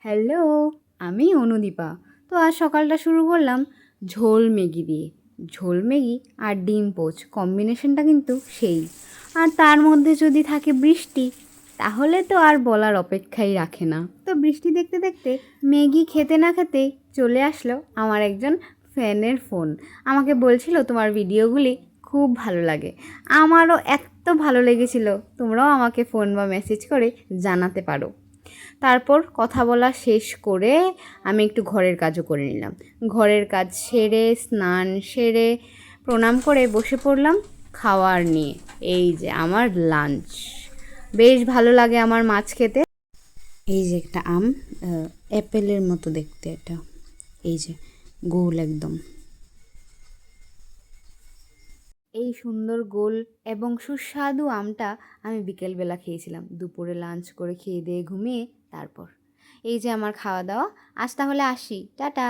Hello, আমি অনুদীপা। তো আজ সকালটা শুরু করলাম ঝোল ম্যাগি দিয়ে। ঝোল ম্যাগি আর ডিম পোচ কম্বিনেশনটা কিন্তু সেই। আর তার মধ্যে যদি থাকে বৃষ্টি, তাহলে তো আর বলার অপেক্ষাই রাখে না। তো বৃষ্টি দেখতে দেখতে ম্যাগি খেতে না খেতেই চলে আসলো আমার একজন ফ্যানের ফোন। আমাকে বলছিল তোমার ভিডিওগুলি খুব ভালো লাগে। আমারও এত ভালো লেগেছিল, তোমরাও আমাকে ফোন বা মেসেজ করে জানাতে পারো। তারপর কথা বলা শেষ করে আমি একটু ঘরের কাজও করে নিলাম। ঘরের কাজ সেরে স্নান সেরে প্রণাম করে বসে পড়লাম খাওয়ার নিয়ে। এই যে আমার লাঞ্চ, বেশ ভালো লাগে আমার মাছ খেতে। এই যে একটা আম, অ্যাপেলের মতো দেখতে এটা, এই যে গোল একদম। এই সুন্দর গোল এবং সুস্বাদু আমটা আমি বিকেলবেলা খেয়েছিলাম, দুপুরে লাঞ্চ করে খেয়ে দিয়ে ঘুমিয়ে তারপর। এই যে আমার খাওয়া দাওয়া। আজ তাহলে আসি, টাটা।